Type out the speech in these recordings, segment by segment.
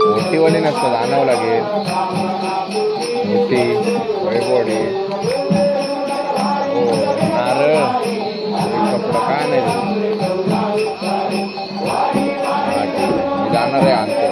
मोठीवाली नसतात, आणावं लागेल मोठी वैभवडी. हो नारळ कपडा काय नाही मी जाणार आहे आणतो.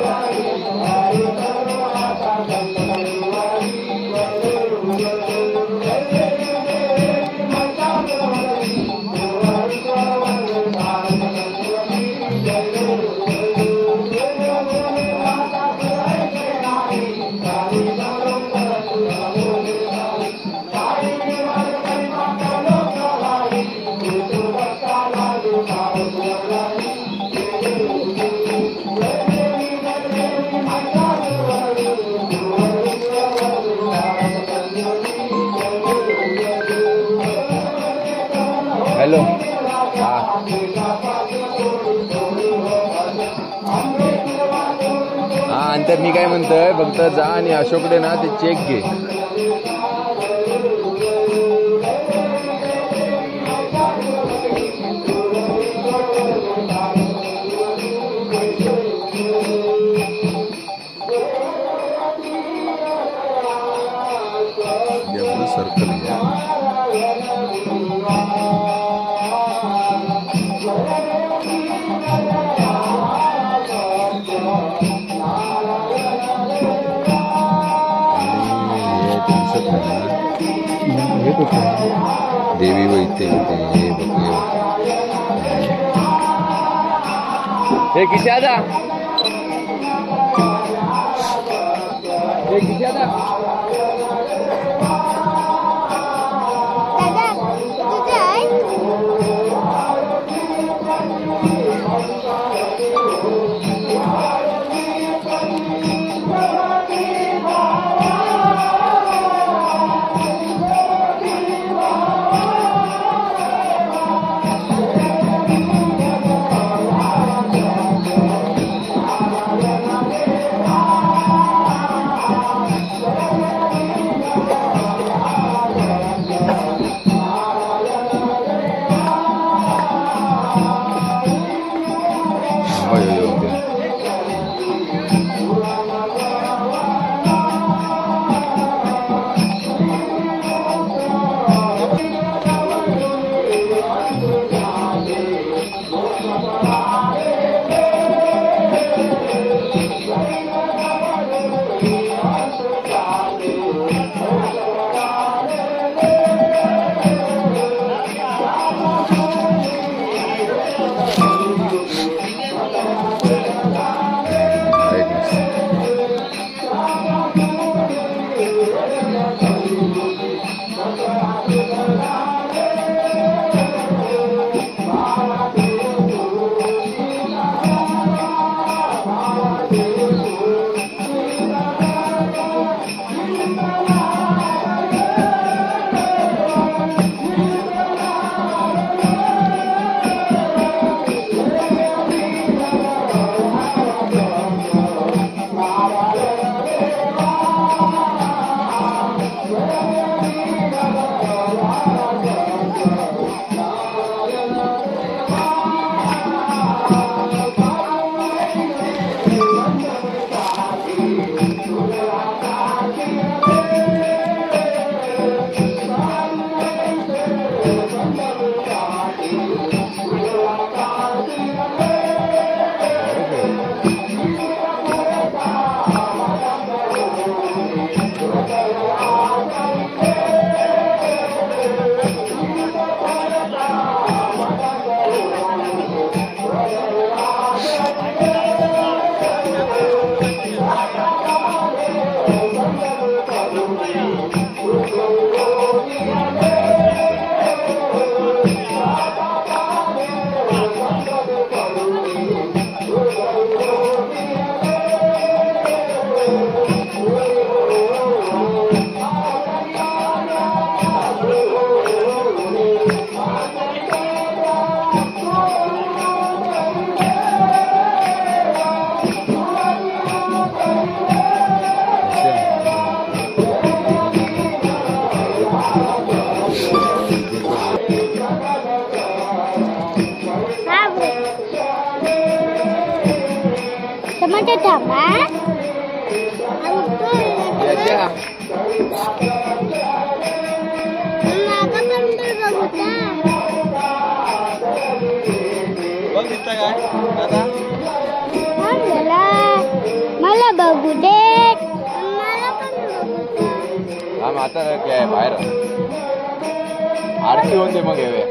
हॅलो हा आणि तर मी काय म्हणतोय, फक्त जा आणि अशोकडे ना ते चेक घे. सर्कल देवी वैते हे किशादा हे किशादा इथे थांबा. यशा मागं पण तर बघू का? बघ दिसता काय दादा थांब जरा. मला बघू दे. मला पण बघू दे. आम आता काय बाहेर आरती होते मग येवे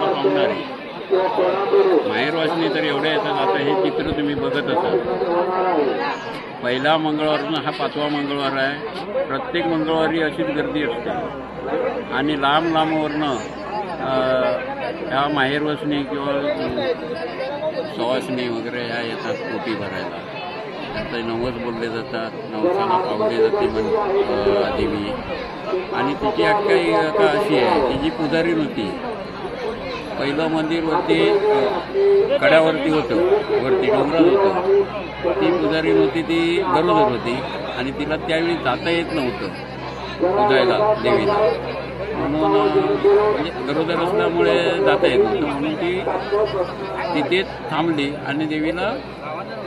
मला पावणार आहे. माहेरवासनी तर एवढ्या येतात. आता हे चित्र तुम्ही बघत असाल. पहिला मंगळवारनं हा 5वा मंगळवार आहे. प्रत्येक मंगळवारी अशीच गर्दी असते आणि लांब लांबवरनं ह्या माहेरवासनी किंवा सवासनी वगैरे ह्या येतात पोटी भरायला. नंतर नवस बोलले जातात, नवसाला पावली जाते देवी. आणि तिची काही आता अशी आहे, तिची पुजारी नव्हती. पहिलं मंदिर वरती कड्यावरती होतं, वरती डोंगरात होतं. ती पुजारी नव्हती, ती गरोदर होती आणि तिला त्यावेळी जाता येत नव्हतं पुजायला देवीला. म्हणून म्हणजे गरोदर असल्यामुळे जाता येत नव्हतं. म्हणून ती तिथेच थांबली आणि देवीला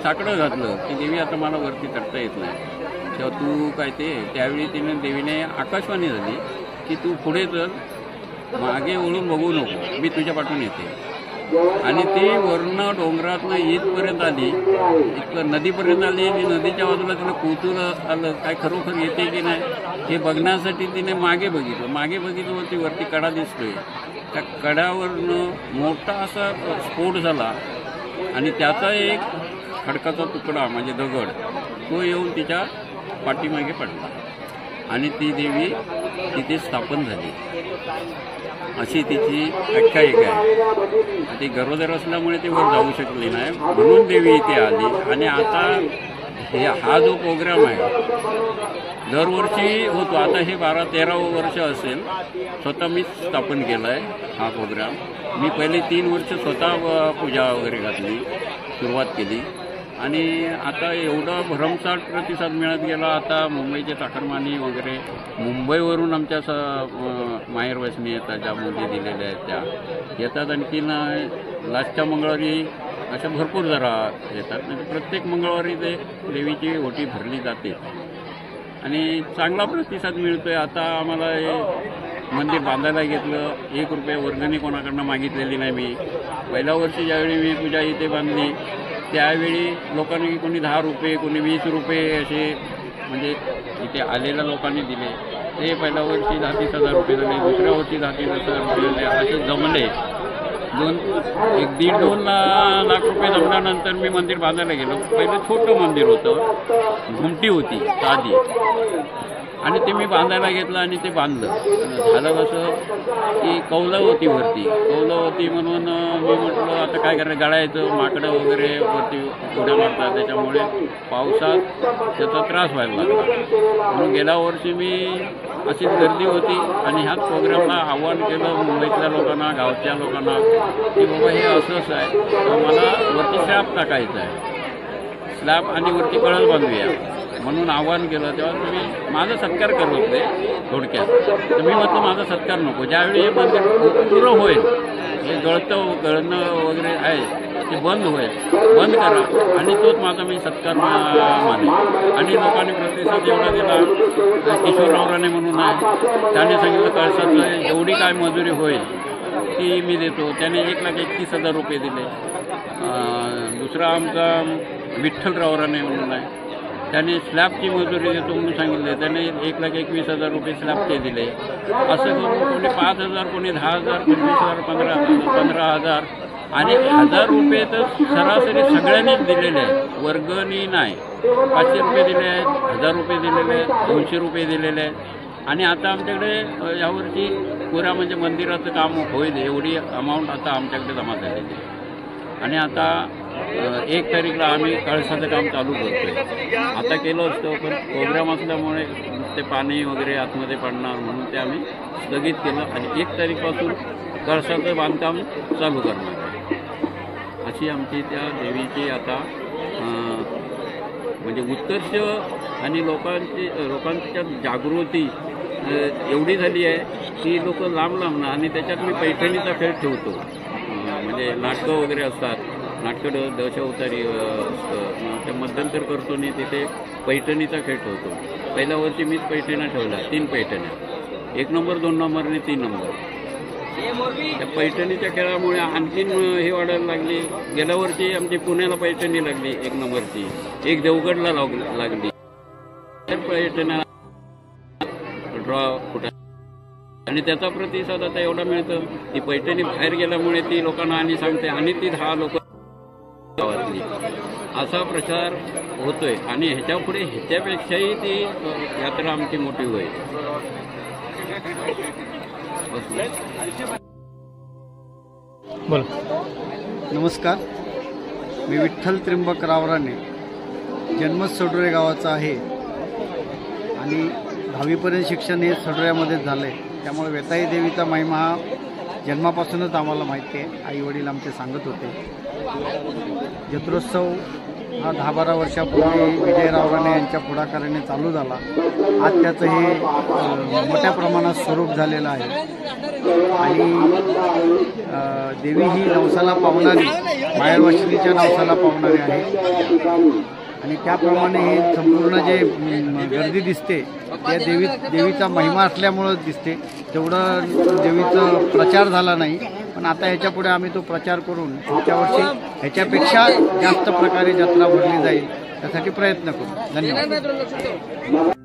साकडं घातलं की देवी आता मला वरती चढता येत नाही, तेव्हा तू काय ते. त्यावेळी देवीने आकाशवाणी झाली की तू पुढे चल, मागे वळून बघू नको, मी तुझ्या पाठून येते. आणि ती वर्ण डोंगरातनं इथपर्यंत आली, इथं नदीपर्यंत आली आणि नदीच्या बाजूला तिला पोचून आलं. काय खरोखर येते की नाही हे बघण्यासाठी तिने मागे बघितलं ती वरती कडा दिसतोय. त्या कड्यावरनं मोठा असा स्फोट झाला आणि त्याचा एक खडकाचा तुकडा म्हणजे दगड तो येऊन तिच्या पाठीमागे पडला आणि ती देवी तिथे स्थापन झाली. अशी तिची आख्यायिका आहे. ती गरोदर असल्यामुळे ती वर जाऊ शकली नाही, म्हणून देवी इथे आली. आणि आता हा जो प्रोग्राम आहे दरवर्षी होतो. आता हे 12-13वं वर्ष असेल. स्वतः मीच स्थापन केलं आहे हा प्रोग्राम. मी पहिले 3 वर्ष स्वतः पूजा वगैरे घातली, सुरुवात केली. आणि आता एवढा भरमसाठ प्रतिसाद मिळत गेला. आता मुंबईचे चाकरमानी वगैरे मुंबईवरून आमच्या माहेरवासनी येतात, ज्या मुली दिलेल्या आहेत त्या येतात. आणखीन लास्टच्या मंगळवारी अशा भरपूर जरा येतात. म्हणजे प्रत्येक मंगळवारी ते देवीची ओटी भरली जाते आणि चांगला प्रतिसाद मिळतोय. आता आम्हाला हे मंदिर बांधायला घेतलं, 1 रुपया वर्गणी कोणाकडनं मागितलेली नाही मी. पहिल्या वर्षी ज्यावेळी मी पूजा इथे बांधली त्यावेळी लोकांनी कोणी 10 रुपये, कोणी 20 रुपये असे म्हणजे इथे आलेल्या लोकांनी दिले. ते पहिल्या वर्षी 10-30 हजार रुपये झाले, दुसऱ्या वर्षी 10-30 हजार रुपये झाले. असे जमले 1.5-2 लाख रुपये जमल्यानंतर मी मंदिर बांधायला गेलो. पहिलं छोटं मंदिर होतं, घुमटी होती साधी आणि ते मी बांधायला घेतलं आणि ते बांधलं. झालं कसं की कौलं होती वरती, म्हणून मी म्हटलं आता काय करायचं, गाळायचं, माकडं वगैरे वरती उड्या मारतात, त्याच्यामुळे पावसात त्याचा त्रास व्हायला लागला. म्हणून गेल्या वर्षी मी अशीच गर्दी होती आणि ह्याच प्रोग्रामला आव्हान केलं मुंबईतल्या लोकांना, गावच्या लोकांना की बाबा हे असंच आहे, मला वरती स्लॅब टाकायचं आहे, स्लॅब आणि वरती कळस बांधूया म्हणून आव्हान केलं. तेव्हा तुम्ही माझा सत्कार करत होते थोडक्यात. तर मी म्हटलं माझा सत्कार नको, ज्यावेळी हे मंदिर पुरं होईल, हे गळणं वगैरे आहे ते बंद होईल, बंद करा आणि तोच माझा मी सत्कार माने. आणि लोकांनी प्रतिसाद एवढा दिला. किशोरराव राणे म्हणून आहे, त्याने सांगितलं कळसाचं एवढी काय मजुरी होईल ती मी देतो. त्याने 1,31,000 रुपये दिले. दुसरा आमचा विठ्ठलराव राणे म्हणून आहे, त्याने स्लॅबची मजुरी देतो म्हणून सांगितले, त्याने 1,21,000 रुपये स्लॅबचे दिले. असं करून कोणी 5,000, कोणी 10,000, 25,000, 15,000 आणि 1,000 रुपये तर सरासरी सगळ्यांनीच दिलेले आहेत. वर्गणी नाही. 500 रुपये दिले आहेत, 1,000 रुपये दिलेले आहेत, 200 रुपये दिलेले आहेत. आणि आता आमच्याकडे यावर्षी पुऱ्या म्हणजे मंदिराचं काम होईल एवढी अमाऊंट आता आमच्याकडे जमा झालेली आहे. आणि आता 1 तारीखला आम्ही कळसाचं काम चालू करतोय. आता केलं असतं पण प्रोग्राम असल्यामुळे ते पाणी वगैरे आतमध्ये पडणार म्हणून ते आम्ही स्थगित केलं आणि 1 तारीखपासून कळसाचं बांधकाम चालू करणार. अशी आमची त्या देवीची आता म्हणजे उत्कर्ष आणि लोकांच्या जागृती एवढी झाली आहे की लोक लांब ना. आणि त्याच्यात मी पैठणीचा खेळ ठेवतो. म्हणजे नाटकं वगैरे असतात, नाटकं दशावतारी असतं, ते मध्यंतर करतो आणि तिथे पैठणीचा खेळ ठेवतो. पहिल्या वर्षी मीच पैठण्या ठेवल्या, 3 पैठण्या, 1 नंबर, 2 नंबर आणि 3 नंबर. त्या पैठणीच्या खेळामुळे आणखीन हे वाढायला लागली. गेल्या वर्षी आमची पुण्याला पैठणी लागली 1 नंबरची, 1 देवगडला लागली. पैठण्या ड्रॉ कुठे आणि त्याचा प्रतिसाद आता एवढा मिळतो. ती पैठणी बाहेर गेल्यामुळे ती लोकांना आणि सांगते आणि ती 10 लोक गावातली असा प्रचार होतोय. आणि ह्याच्या पुढे ह्याच्यापेक्षाही ती यात्रा आमची मोठी होईल. नमस्कार, मी विठ्ठल त्र्यंबक रावराणे, जन्मच सडोरे गावाचा आहे आणि 10वीपर्यंत शिक्षण हे सडोऱ्यामध्येच झालं आहे. त्यामुळे वेताई देवीचा महिमा हा जन्मापासूनच आम्हाला माहिती आहे. आई वडील आमचे सांगत होते. जत्रोत्सव हा 10-12 वर्षापूर्वी विजय रावराणे यांच्या पुढाकाराने चालू झाला. आज त्याचं हे मोठ्या प्रमाणात स्वरूप झालेलं आहे. आणि देवी ही नवसाला पावणारी, माहेरवाशिनीच्या नवसाला पावणारी आहे. आणि त्याप्रमाणे हे संपूर्ण जे गर्दी दिसते त्या देवीचा महिमा असल्यामुळंच दिसते. तेवढं देवीचा प्रचार झाला नाही, पण आता ह्याच्यापुढे आम्ही तो प्रचार करून पुढच्या वर्षी ह्याच्यापेक्षा जास्त प्रकारे जत्रा भरली जाईल त्यासाठी प्रयत्न करू. धन्यवाद.